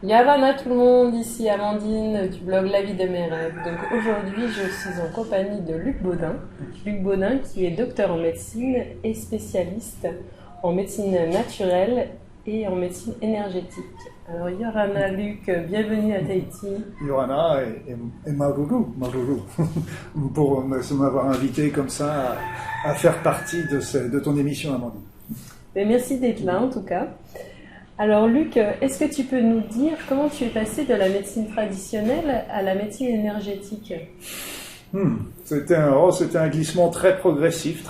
Yavana tout le monde, ici Amandine du blog La vie de mes rêves. Donc aujourd'hui je suis en compagnie de Luc Baudin. Luc Baudin qui est docteur en médecine et spécialiste en médecine naturelle et en médecine énergétique. Alors Yorana, Luc, bienvenue à Tahiti. Yorana et Maruru pour m'avoir invité comme ça à faire partie de ton émission, Amandine. Et merci d'être là en tout cas. Alors Luc, est-ce que tu peux nous dire comment tu es passé de la médecine traditionnelle à la médecine énergétique ? C'était un glissement très progressif.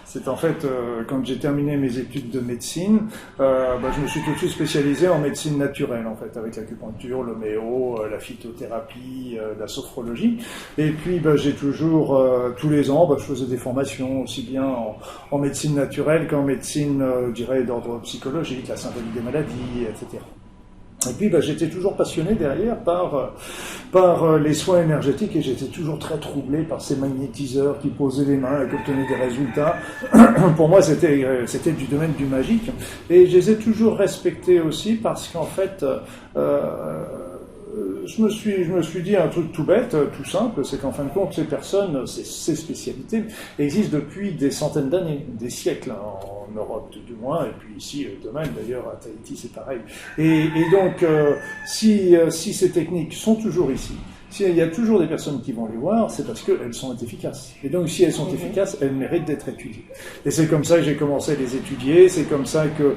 C'est en fait, quand j'ai terminé mes études de médecine, je me suis tout de suite spécialisé en médecine naturelle, en fait, avec l'acupuncture, l'homéo, la phytothérapie, la sophrologie. Et puis, j'ai toujours, tous les ans, je faisais des formations aussi bien en médecine naturelle qu'en médecine, je dirais, d'ordre psychologique, la symbolique des maladies, etc. Et puis j'étais toujours passionné derrière par les soins énergétiques et j'étais toujours très troublé par ces magnétiseurs qui posaient les mains et qui obtenaient des résultats. Pour moi, c'était du domaine du magique et je les ai toujours respectés aussi parce qu'en fait, je me suis dit un truc tout bête, tout simple, c'est qu'en fin de compte, ces personnes, ces spécialités existent depuis des centaines d'années, des siècles, en Europe du moins, et puis ici, demain d'ailleurs, à Tahiti, c'est pareil. Et donc, si ces techniques sont toujours ici, s'il y a toujours des personnes qui vont les voir, c'est parce qu'elles sont efficaces. Et donc, si elles sont efficaces, elles méritent d'être étudiées. Et c'est comme ça que j'ai commencé à les étudier. C'est comme ça que,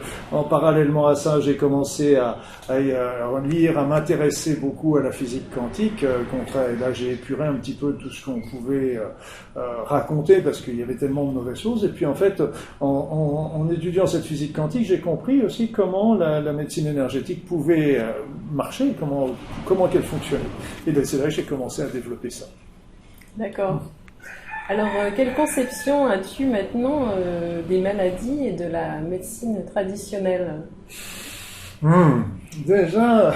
parallèlement à ça, j'ai commencé à lire, à m'intéresser beaucoup à la physique quantique. Là, j'ai épuré un petit peu tout ce qu'on pouvait raconter parce qu'il y avait tellement de mauvaises choses. Et puis, en fait, en étudiant cette physique quantique, j'ai compris aussi comment la médecine énergétique pouvait marcher, comment qu'elle fonctionnait. Et c'est là que j'ai commencé à développer ça. D'accord. Alors, quelle conception as-tu maintenant des maladies et de la médecine traditionnelle ? Déjà,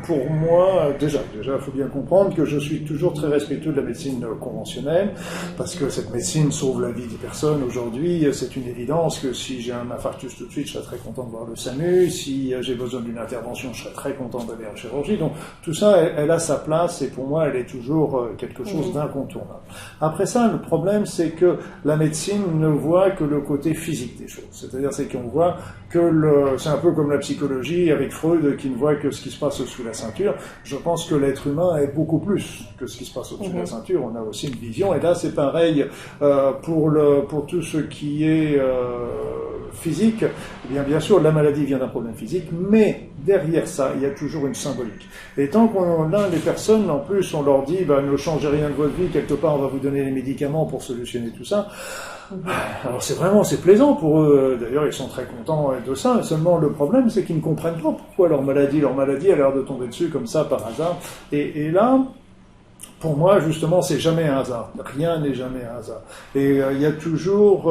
pour moi, il faut bien comprendre que je suis toujours très respectueux de la médecine conventionnelle, parce que cette médecine sauve la vie des personnes aujourd'hui. C'est une évidence que si j'ai un infarctus tout de suite, je serais très content de voir le SAMU. Si j'ai besoin d'une intervention, je serais très content d'aller en chirurgie. Donc, tout ça, elle a sa place, et pour moi, elle est toujours quelque chose d'incontournable. Après ça, le problème, c'est que la médecine ne voit que le côté physique des choses. C'est-à-dire, c'est qu'on voit c'est un peu comme la psychologie avec Freud qui ne voit que ce qui se passe sous la ceinture. Je pense que l'être humain est beaucoup plus que ce qui se passe au-dessus de la ceinture. On a aussi une vision. Et là, c'est pareil pour tout ce qui est physique. Eh bien sûr, la maladie vient d'un problème physique, mais derrière ça, il y a toujours une symbolique. Et tant les personnes, en plus, on leur dit, ne changez rien de votre vie, quelque part, on va vous donner les médicaments pour solutionner tout ça. Alors c'est plaisant pour eux, d'ailleurs ils sont très contents de ça, seulement le problème c'est qu'ils ne comprennent pas pourquoi leur maladie a l'air de tomber dessus comme ça par hasard, et là, pour moi, justement, c'est jamais un hasard. Rien n'est jamais un hasard. Et j'ai toujours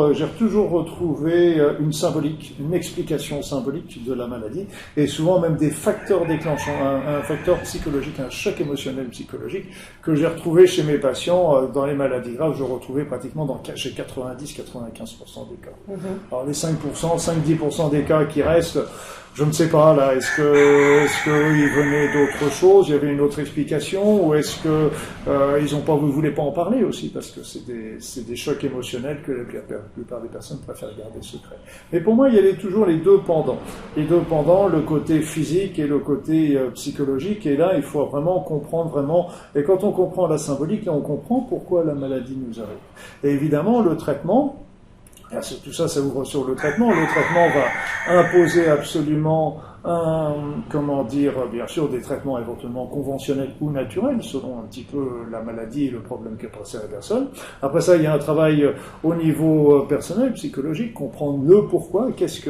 retrouvé une symbolique, une explication symbolique de la maladie, et souvent même des facteurs déclenchants, un facteur psychologique, un choc émotionnel psychologique que j'ai retrouvé chez mes patients dans les maladies graves. Je retrouvais pratiquement chez 90-95% des cas. Alors les 5-10% des cas qui restent, je ne sais pas, là, est-ce que ils venaient d'autre chose, il y avait une autre explication, ou est-ce que ils voulaient pas en parler aussi, parce que c'est des chocs émotionnels que la plupart des personnes préfèrent garder secret. Mais pour moi, il y avait toujours les deux pendants. Le côté physique et le côté psychologique, et là, il faut vraiment comprendre et quand on comprend la symbolique, là, on comprend pourquoi la maladie nous arrive. Et évidemment, le traitement, tout ça, ça ouvre sur le traitement. Le traitement va imposer absolument bien sûr, des traitements éventuellement conventionnels ou naturels, selon un petit peu la maladie et le problème que possède la personne. Après ça, il y a un travail au niveau personnel, psychologique, comprendre le pourquoi, qu'est-ce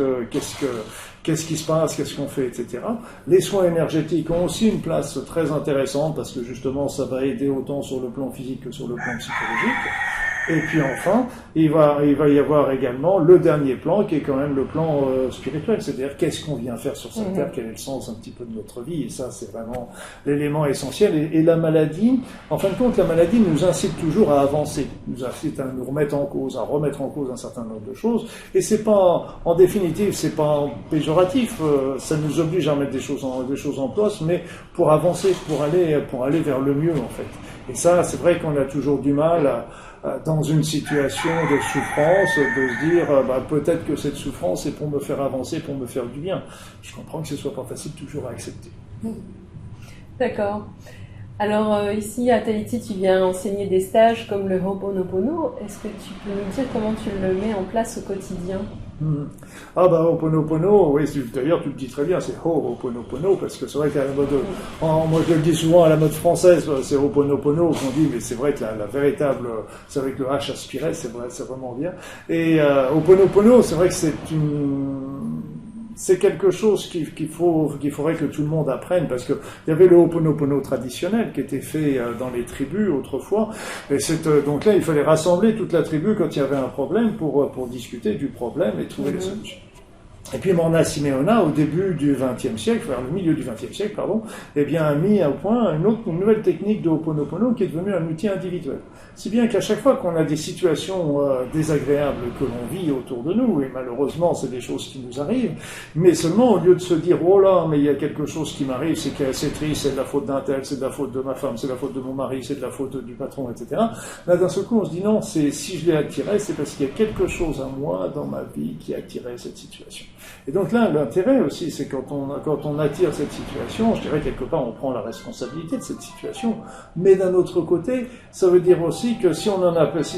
qui se passe, qu'est-ce qu'on fait, etc. Les soins énergétiques ont aussi une place très intéressante parce que justement, ça va aider autant sur le plan physique que sur le plan psychologique. Et puis enfin, il va y avoir également le dernier plan qui est quand même le plan spirituel, c'est-à-dire qu'est-ce qu'on vient faire sur cette terre, quel est le sens un petit peu de notre vie, et ça c'est vraiment l'élément essentiel. Et la maladie, en fin de compte, la maladie nous incite toujours à avancer, nous incite à nous remettre en cause, à remettre en cause un certain nombre de choses, et c'est pas, en définitive, c'est pas péjoratif, ça nous oblige à remettre des choses en place, mais pour avancer, pour aller vers le mieux en fait. Et ça, c'est vrai qu'on a toujours du mal dans une situation de souffrance, de se dire peut-être que cette souffrance est pour me faire avancer, pour me faire du bien. Je comprends que ce soit pas facile toujours à accepter. D'accord. Alors ici à Tahiti, tu viens enseigner des stages comme le Ho'oponopono. Est-ce que tu peux nous dire comment tu le mets en place au quotidien? Ah Ho'oponopono, oui, d'ailleurs tu le dis très bien, c'est Ho'oponopono, parce que c'est vrai qu'à la mode, moi je le dis souvent à la mode française, c'est Ho'oponopono qu'on dit, mais c'est vrai que la véritable, c'est avec le H aspiré, c'est vraiment bien. Et Ho'oponopono, c'est vrai que c'est quelque chose qu'il faudrait que tout le monde apprenne, parce que il y avait le Ho'oponopono traditionnel qui était fait dans les tribus autrefois, et donc là il fallait rassembler toute la tribu quand il y avait un problème pour discuter du problème et trouver les solutions. Et puis Morna Simeona, au début du XXe siècle, vers le milieu du XXe siècle, eh bien, a mis au point une nouvelle technique de Ho'oponopono qui est devenue un outil individuel. Si bien qu'à chaque fois qu'on a des situations désagréables que l'on vit autour de nous, et malheureusement c'est des choses qui nous arrivent, mais seulement au lieu de se dire « Oh là, mais il y a quelque chose qui m'arrive, c'est triste, c'est de la faute d'un tel, c'est de la faute de ma femme, c'est de la faute de mon mari, c'est de la faute du patron, etc. » Là, d'un seul coup, on se dit « Non, si je l'ai attiré, c'est parce qu'il y a quelque chose à moi dans ma vie qui a attiré cette situation. » Et donc là, l'intérêt aussi, c'est quand on attire cette situation, je dirais quelque part, on prend la responsabilité de cette situation. Mais d'un autre côté, ça veut dire aussi que si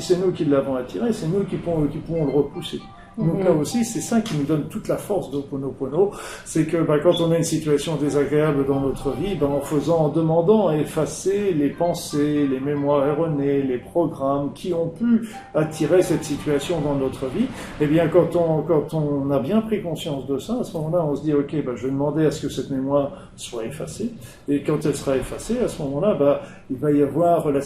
c'est nous qui l'avons attiré, c'est nous qui pourrons le repousser. Donc là aussi, c'est ça qui nous donne toute la force d'Ho'oponopono, c'est que quand on a une situation désagréable dans notre vie, en demandant à effacer les pensées, les mémoires erronées, les programmes qui ont pu attirer cette situation dans notre vie, eh bien quand on a bien pris conscience de ça, à ce moment-là, on se dit ok, je vais demander à ce que cette mémoire soit effacée, et quand elle sera effacée, à ce moment-là, il va y avoir soit la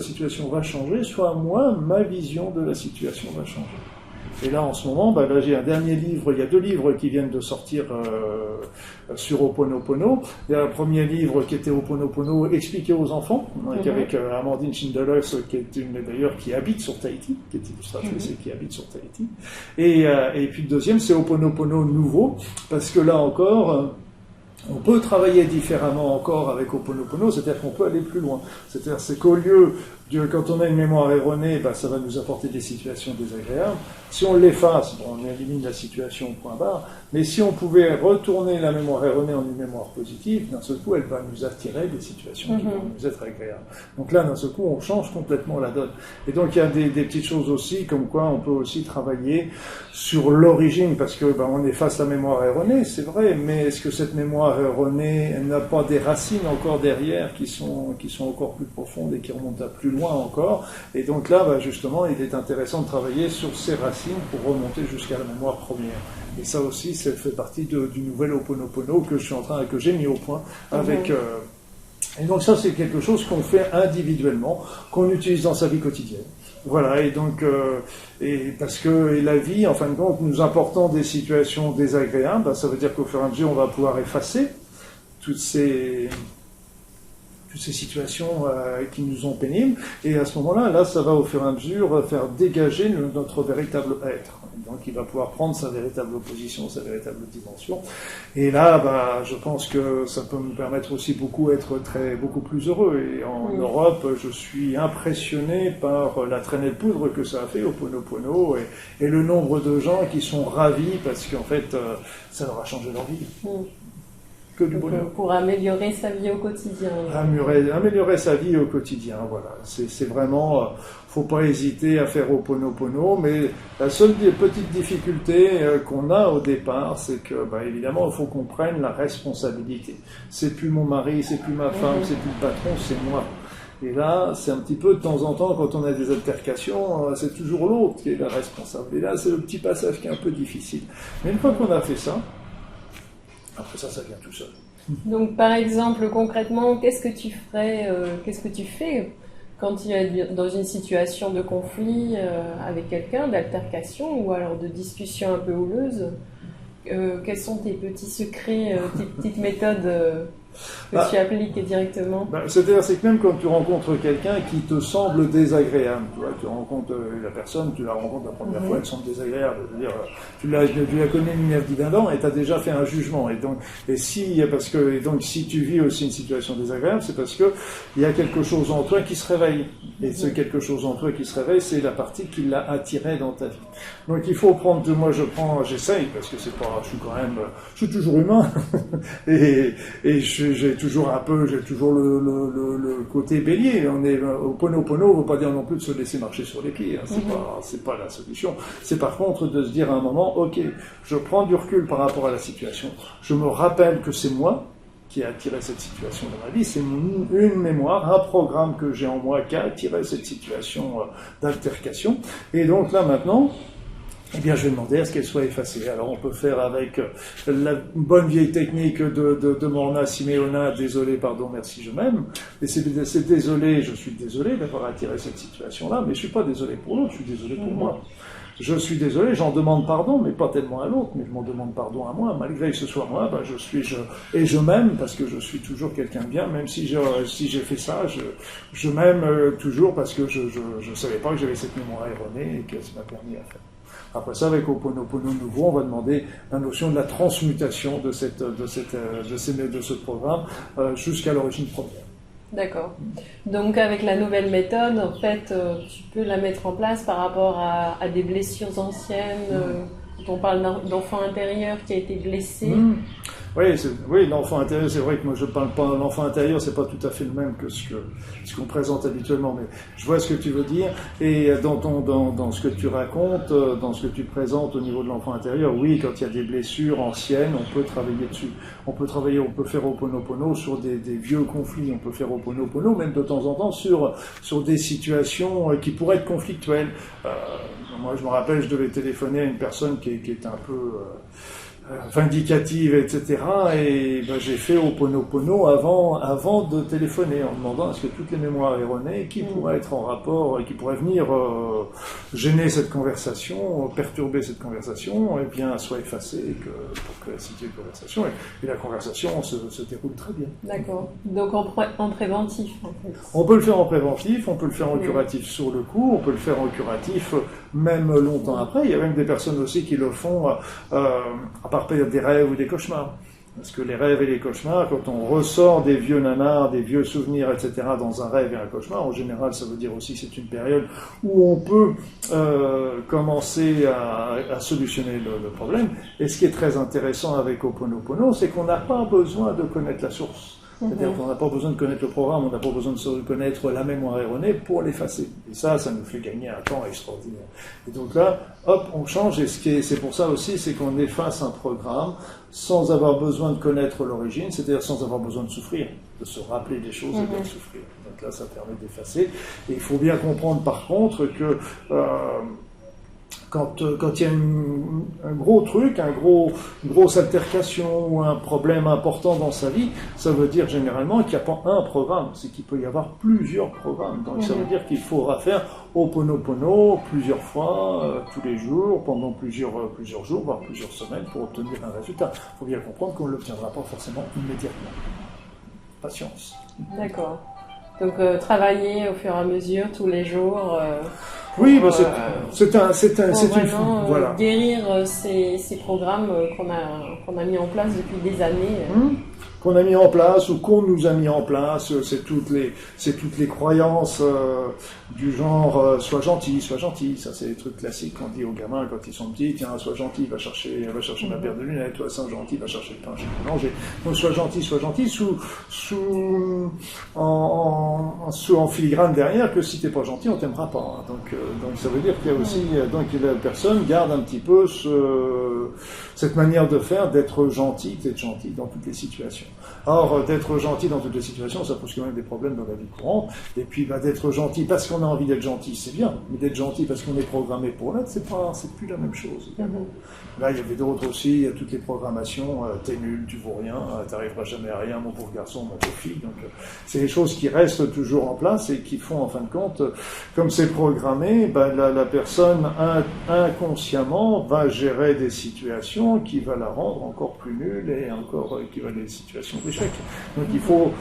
situation va changer, soit moi, ma vision de la situation va changer. Et là, en ce moment, là, j'ai un dernier livre, il y a 2 livres qui viennent de sortir sur Ho'oponopono. Il y a un premier livre qui était Ho'oponopono expliqué aux enfants, avec Amandine Schindelos, qui habite sur Tahiti, qui est illustratrice et qui habite sur Tahiti. Et puis le deuxième, c'est Ho'oponopono nouveau, parce que là encore, on peut travailler différemment encore avec Ho'oponopono, c'est-à-dire qu'on peut aller plus loin. C'est qu'au lieu quand on a une mémoire erronée, ça va nous apporter des situations désagréables. Si on l'efface, on élimine la situation point barre. Mais si on pouvait retourner la mémoire erronée en une mémoire positive, d'un seul coup, elle va nous attirer des situations qui vont nous être agréables. Donc là, d'un seul coup, on change complètement la donne. Et donc, il y a des petites choses aussi, comme quoi on peut aussi travailler sur l'origine, parce que on efface la mémoire erronée, c'est vrai, mais est-ce que cette mémoire erronée n'a pas des racines encore derrière qui sont encore plus profondes et qui remontent à plus loin encore? Et donc là, justement, il est intéressant de travailler sur ces racines pour remonter jusqu'à la mémoire première. Et ça aussi, ça fait partie du nouvel Ho'oponopono que j'ai mis au point avec. Et donc ça, c'est quelque chose qu'on fait individuellement, qu'on utilise dans sa vie quotidienne. Voilà, et donc, parce que la vie, en fin de compte, nous apportant des situations désagréables, ça veut dire qu'au fur et à mesure, on va pouvoir effacer toutes ces situations qui nous sont pénibles, et à ce moment-là, ça va au fur et à mesure faire dégager notre véritable être. Donc il va pouvoir prendre sa véritable position, sa véritable dimension. Et là, je pense que ça peut me permettre aussi beaucoup plus heureux. Et en Europe, je suis impressionné par la traînée de poudre que ça a fait au Ho'oponopono et le nombre de gens qui sont ravis parce qu'en fait, ça leur a changé leur vie. Que du bonheur. Pour améliorer sa vie au quotidien. Améliorer sa vie au quotidien, voilà. C'est vraiment, faut pas hésiter à faire Ho'oponopono, mais la seule petite difficulté qu'on a au départ, c'est que, évidemment, il faut qu'on prenne la responsabilité. C'est plus mon mari, c'est plus ma femme, c'est plus le patron, c'est moi. Et là, c'est un petit peu de temps en temps, quand on a des altercations, c'est toujours l'autre qui est la responsable. Et là, c'est le petit passage qui est un peu difficile. Mais une fois qu'on a fait ça, après ça vient tout seul. Donc, par exemple, concrètement, qu'est-ce que tu fais quand tu es dans une situation de conflit avec quelqu'un, d'altercation ou alors de discussion un peu houleuse, quels sont tes petits secrets, tes petites méthodes que tu appliques directement? C'est-à-dire, c'est que même quand tu rencontres quelqu'un qui te semble désagréable, tu vois, tu rencontres la personne, tu la rencontres la première fois, elle semble désagréable. C'est-à-dire, tu la connais ni neuf ni d'un an et tu as déjà fait un jugement. Et donc, si tu vis aussi une situation désagréable, c'est parce que il y a quelque chose en toi qui se réveille. Et ce quelque chose en toi qui se réveille, c'est la partie qui l'a attiré dans ta vie. Donc, il faut prendre, j'essaye, parce que je suis toujours humain, et j'ai toujours le côté bélier. On est au Ponopono, on ne veut pas dire non plus de se laisser marcher sur les pieds. Hein. C'est pas la solution. C'est par contre de se dire à un moment, ok, je prends du recul par rapport à la situation. Je me rappelle que c'est moi qui a attiré cette situation dans ma vie. C'est une mémoire, un programme que j'ai en moi qui a attiré cette situation d'altercation. Et donc là maintenant, eh bien, je vais demander à ce qu'elle soit effacée. Alors, on peut faire avec la bonne vieille technique de Morna Simeona, désolé, pardon, merci, je m'aime. Et c'est désolé, je suis désolé d'avoir attiré cette situation-là, mais je suis pas désolé pour l'autre, je suis désolé pour moi. Je suis désolé, j'en demande pardon, mais pas tellement à l'autre, mais je m'en demande pardon à moi. Malgré que ce soit moi, et je m'aime parce que je suis toujours quelqu'un de bien, même si j'ai fait ça, je m'aime toujours parce que je savais pas que j'avais cette mémoire erronée et que ça m'a permis à faire. Après ça, avec Ho'oponopono nouveau, on va demander la notion de la transmutation de ce programme jusqu'à l'origine première. D'accord. Donc avec la nouvelle méthode, en fait, tu peux la mettre en place par rapport à des blessures anciennes. Quand on parle d'enfant intérieur qui a été blessé. Oui, l'enfant intérieur, c'est vrai que moi je parle pas, l'enfant intérieur, c'est pas tout à fait le même que ce qu'on présente habituellement, mais je vois ce que tu veux dire, et dans ce que tu racontes, dans ce que tu présentes au niveau de l'enfant intérieur, oui, quand il y a des blessures anciennes, on peut travailler dessus. On peut faire Ho'oponopono sur des vieux conflits, on peut faire Ho'oponopono même de temps en temps sur des situations qui pourraient être conflictuelles. Moi je me rappelle, je devais téléphoner à une personne qui est un peu vindicative, etc. Et j'ai fait Ho'oponopono avant de téléphoner, en demandant est-ce que toutes les mémoires erronées qui pourraient être en rapport, qui pourraient venir gêner cette conversation, perturber cette conversation, eh bien, soient effacées pour que la situation de conversation et la conversation se déroule très bien. D'accord. Donc en préventif, en fait. On peut le faire en préventif, on peut le faire en curatif sur le coup, on peut le faire en curatif même longtemps après. Il y a même des personnes aussi qui le font à part des rêves ou des cauchemars. Parce que les rêves et les cauchemars, quand on ressort des vieux nanars, des vieux souvenirs, etc., dans un rêve et un cauchemar, en général, ça veut dire aussi que c'est une période où on peut commencer à solutionner le problème. Et ce qui est très intéressant avec Ho'oponopono, c'est qu'on n'a pas besoin de connaître la source. C'est-à-dire qu'on n'a pas besoin de connaître le programme, on n'a pas besoin de connaître la mémoire erronée pour l'effacer. Et ça nous fait gagner un temps extraordinaire. Et donc là, hop, on change, et c'est pour ça aussi, c'est qu'on efface un programme sans avoir besoin de connaître l'origine, c'est-à-dire sans avoir besoin de souffrir, de se rappeler des choses et de souffrir. Donc là, ça permet d'effacer. Et il faut bien comprendre par contre que quand il y a un gros truc, une grosse altercation ou un problème important dans sa vie, ça veut dire généralement qu'il n'y a pas un programme, c'est qu'il peut y avoir plusieurs programmes. Donc ça veut dire qu'il faudra faire Ho'oponopono plusieurs fois, tous les jours, pendant plusieurs jours, voire plusieurs semaines pour obtenir un résultat. Il faut bien comprendre qu'on ne l'obtiendra pas forcément immédiatement. Patience. D'accord. Donc travailler au fur et à mesure, tous les jours. Oui, c'est voilà. Guérir ces programmes qu'on a mis en place depuis des années. Qu'on a mis en place ou qu'on nous a mis en place, c'est toutes les croyances du genre sois gentil, ça c'est des trucs classiques qu'on dit aux gamins quand ils sont petits, tiens sois gentil, va chercher ma paire de lunettes, toi sois gentil, va chercher le pain chez le boulanger. Donc sois gentil, en filigrane derrière que si t'es pas gentil, on t'aimera pas. Hein. Donc ça veut dire qu'il y a aussi donc la personne garde un petit peu cette manière de faire, d'être gentil dans toutes les situations. Or, d'être gentil dans toutes les situations, ça pose quand même des problèmes dans la vie courante. Et puis, d'être gentil parce qu'on a envie d'être gentil, c'est bien. Mais d'être gentil parce qu'on est programmé pour l'être, c'est plus la même chose. Là, il y avait d'autres aussi, il y a toutes les programmations, t'es nul, tu vaux rien, t'arriveras jamais à rien, mon pauvre garçon, ma pauvre fille. Donc, c'est des choses qui restent toujours en place et qui font, en fin de compte, comme c'est programmé, la personne inconsciemment va gérer des situations qui va la rendre encore plus nulle et encore qui va des situations d'échec. Donc, il faut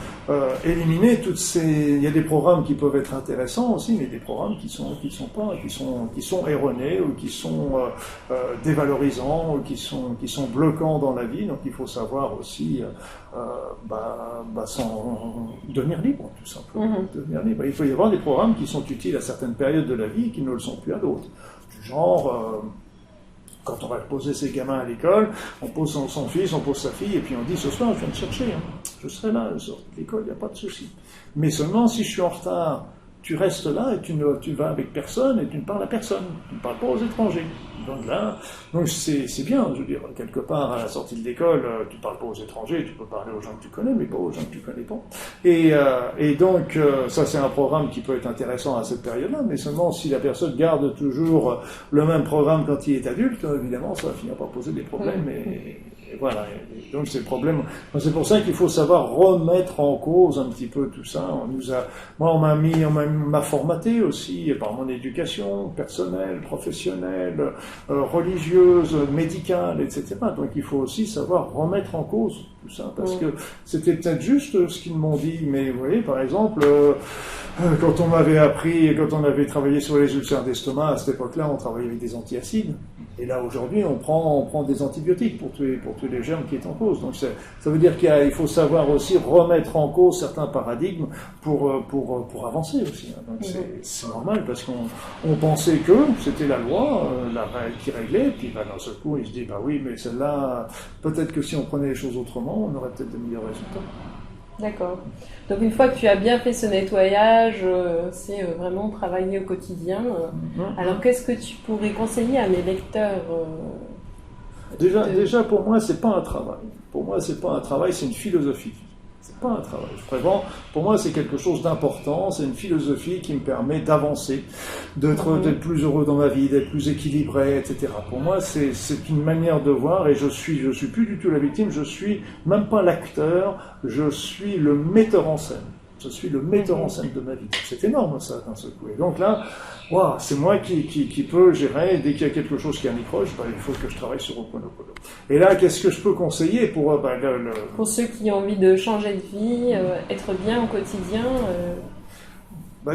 éliminer toutes ces. Il y a des programmes qui peuvent être intéressants aussi, mais des programmes qui sont erronés ou qui sont dévalorisants ou qui sont bloquants dans la vie. Donc, il faut savoir aussi devenir libre, tout simplement. Devenir libre. Il faut y avoir des programmes qui sont utiles à certaines périodes de la vie et qui ne le sont plus à d'autres. Du genre, quand on va poser ses gamins à l'école, on pose son fils, on pose sa fille, et puis on dit, ce soir, je viens te chercher. Je serai là, je sors de l'école, il n'y a pas de souci. Mais seulement si je suis en retard, tu restes là et tu vas avec personne et tu ne parles à personne. Tu ne parles pas aux étrangers. Donc c'est bien, je veux dire, quelque part, à la sortie de l'école, tu ne parles pas aux étrangers, tu peux parler aux gens que tu connais, mais pas aux gens que tu ne connais pas. Et donc, ça c'est un programme qui peut être intéressant à cette période-là, mais seulement si la personne garde toujours le même programme quand il est adulte, évidemment, ça va finir par poser des problèmes. Et voilà, et donc c'est le problème. C'est pour ça qu'il faut savoir remettre en cause un petit peu tout ça. On m'a formaté aussi par mon éducation personnelle, professionnelle, religieuse, médicale, etc. Donc il faut aussi savoir remettre en cause tout ça, parce que c'était peut-être juste ce qu'ils m'ont dit, mais vous voyez, par exemple, quand on avait travaillé sur les ulcères d'estomac, à cette époque-là, on travaillait avec des antiacides. Et là, aujourd'hui, on prend des antibiotiques pour tuer les germes qui est en cause. Donc, ça veut dire qu'il faut savoir aussi remettre en cause certains paradigmes pour avancer aussi. Donc, c'est normal, parce qu'on pensait que c'était la loi qui réglait, puis d'un seul coup, il se dit, oui, mais celle-là, peut-être que si on prenait les choses autrement, on aurait peut-être de meilleurs résultats. D'accord. Donc une fois que tu as bien fait ce nettoyage, c'est vraiment travailler au quotidien. Alors qu'est-ce que tu pourrais conseiller à mes lecteurs Déjà, pour moi, c'est pas un travail. Pour moi, c'est pas un travail, c'est une philosophie. C'est pas un travail. Vraiment, pour moi, c'est quelque chose d'important. C'est une philosophie qui me permet d'avancer, d'être plus heureux dans ma vie, d'être plus équilibré, etc. Pour moi, c'est une manière de voir, et je suis plus du tout la victime. Je suis même pas l'acteur. Je suis le metteur en scène. Je suis le metteur en scène de ma vie. C'est énorme, ça, d'un seul coup. Et donc là, c'est moi qui peux gérer. Dès qu'il y a quelque chose qui accroche, il faut que je travaille sur Ho'oponopono. Et là, qu'est-ce que je peux conseiller pour pour ceux qui ont envie de changer de vie, être bien au quotidien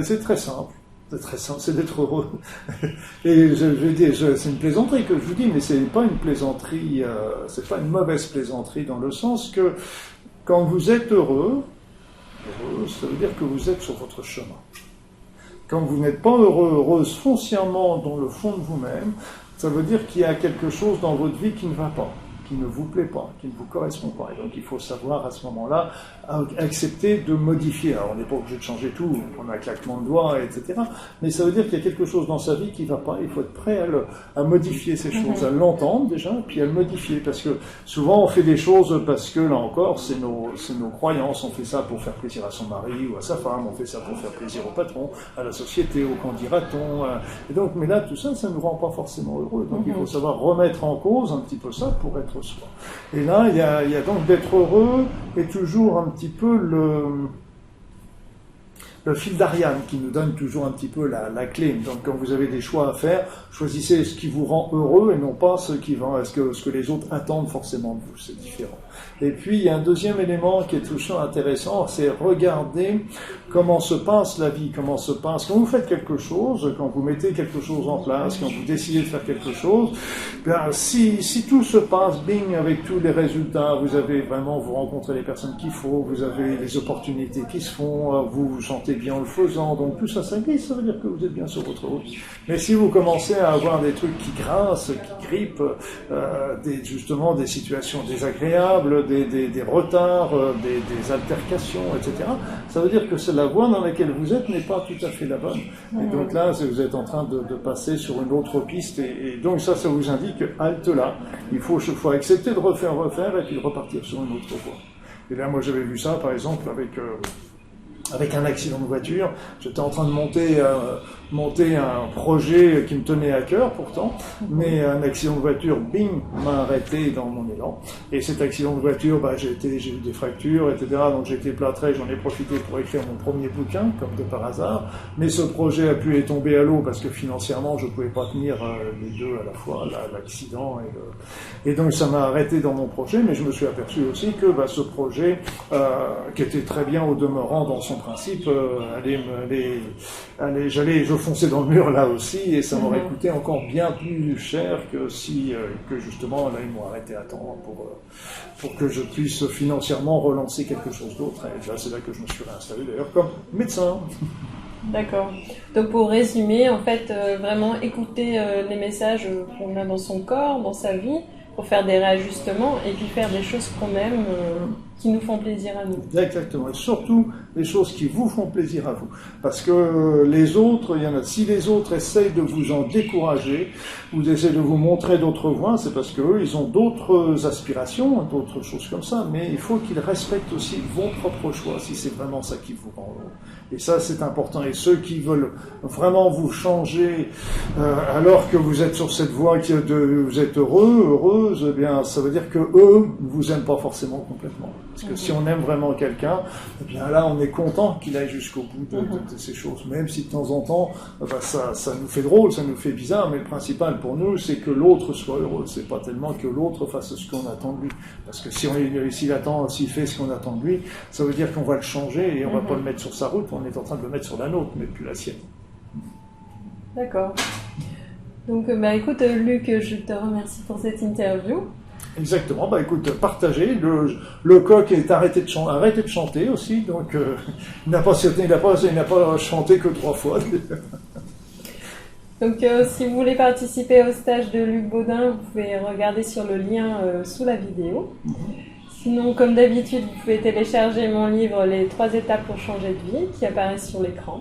c'est très simple. C'est très simple, c'est d'être heureux. Et je vais dire, c'est une plaisanterie que je vous dis, mais c'est pas une plaisanterie, c'est pas une mauvaise plaisanterie, dans le sens que quand vous êtes heureux, ça veut dire que vous êtes sur votre chemin. Quand vous n'êtes pas heureuse foncièrement dans le fond de vous-même, ça veut dire qu'il y a quelque chose dans votre vie qui ne va pas, qui ne vous plaît pas, qui ne vous correspond pas. Et donc il faut savoir à ce moment-là accepter de modifier. Alors on n'est pas obligé de changer tout, on a un claquement de doigts, etc. Mais ça veut dire qu'il y a quelque chose dans sa vie qui ne va pas. Il faut être prêt à modifier ces choses, à l'entendre déjà, puis à le modifier. Parce que souvent on fait des choses parce que, là encore, c'est nos croyances. On fait ça pour faire plaisir à son mari ou à sa femme, on fait ça pour faire plaisir au patron, à la société, au candidaton. Et donc, mais là, tout ça, ça ne nous rend pas forcément heureux. Donc il faut savoir remettre en cause un petit peu ça pour être soi. Et là, il y a donc d'être heureux et toujours un petit peu le fil d'Ariane qui nous donne toujours un petit peu la clé. Donc quand vous avez des choix à faire, choisissez ce qui vous rend heureux et non pas ce que les autres attendent forcément de vous. C'est différent. Et puis il y a un deuxième élément qui est toujours intéressant, c'est regarder comment se passe la vie, comment se passe. Quand vous faites quelque chose, quand vous mettez quelque chose en place, quand vous décidez de faire quelque chose, si tout se passe bing avec tous les résultats, vous rencontrez les personnes qu'il faut, vous avez les opportunités qui se font, vous vous sentez bien en le faisant, donc tout ça glisse, ça veut dire que vous êtes bien sur votre route. Mais si vous commencez à avoir des trucs qui grincent, qui grippent, justement des situations désagréables, des retards, des altercations, etc., ça veut dire que la voie dans laquelle vous êtes n'est pas tout à fait la bonne. Et donc là, vous êtes en train de passer sur une autre piste, et donc ça vous indique halte là. Il faut accepter de refaire, et puis de repartir sur une autre voie. Et là, moi, j'avais vu ça, par exemple, avec un accident de voiture. J'étais en train de monter un projet qui me tenait à cœur pourtant, mais un accident de voiture, bing, m'a arrêté dans mon élan. Et cet accident de voiture, j'ai eu des fractures, etc. Donc j'ai été plâtré, j'en ai profité pour écrire mon premier bouquin, comme de par hasard. Mais ce projet a pu tomber à l'eau parce que financièrement, je ne pouvais pas tenir les deux à la fois, l'accident et donc ça m'a arrêté dans mon projet. Mais je me suis aperçu aussi que ce projet, qui était très bien au demeurant dans son principe, je fonçais dans le mur là aussi, et ça m'aurait coûté encore bien plus cher que que justement là ils m'ont arrêté à temps pour que je puisse financièrement relancer quelque chose d'autre. Et là, c'est là que je me suis réinstallé d'ailleurs comme médecin. D'accord. Donc pour résumer, en fait, vraiment écouter les messages qu'on a dans son corps, dans sa vie, pour faire des réajustements et puis faire des choses qu'on aime, qui nous font plaisir à nous. Exactement, et surtout les choses qui vous font plaisir à vous. Parce que les autres, si les autres essayent de vous en décourager, ou essayent de vous montrer d'autres voies, c'est parce qu'eux, ils ont d'autres aspirations, d'autres choses comme ça, mais il faut qu'ils respectent aussi vos propres choix, si c'est vraiment ça qui vous rend heureux. Et ça, c'est important. Et ceux qui veulent vraiment vous changer, alors que vous êtes sur cette voie, vous êtes heureuse, eh bien, ça veut dire que eux ne vous aiment pas forcément complètement. Parce que si on aime vraiment quelqu'un, eh bien là, on est content qu'il aille jusqu'au bout de ces choses. Même si de temps en temps, ça nous fait drôle, ça nous fait bizarre, mais le principal pour nous, c'est que l'autre soit heureux. C'est pas tellement que l'autre fasse ce qu'on attend de lui. Parce que s'il fait ce qu'on attend de lui, ça veut dire qu'on va le changer et on va pas le mettre sur sa route, on est en train de le mettre sur la nôtre, mais plus la sienne. D'accord. Donc, écoute, Luc, je te remercie pour cette interview. Exactement, écoute, partagez. Le coq est arrêté de chanter aussi, donc il n'a pas chanté que 3 fois. Donc si vous voulez participer au stage de Luc Baudin, vous pouvez regarder sur le lien sous la vidéo. Sinon, comme d'habitude, vous pouvez télécharger mon livre « Les 3 étapes pour changer de vie » qui apparaît sur l'écran.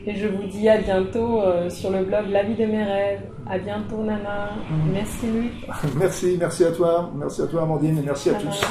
Et je vous dis à bientôt sur le blog La vie de mes rêves. À bientôt, Nana. Merci, Luc. Merci à toi. Merci à toi, Amandine, et merci à tous.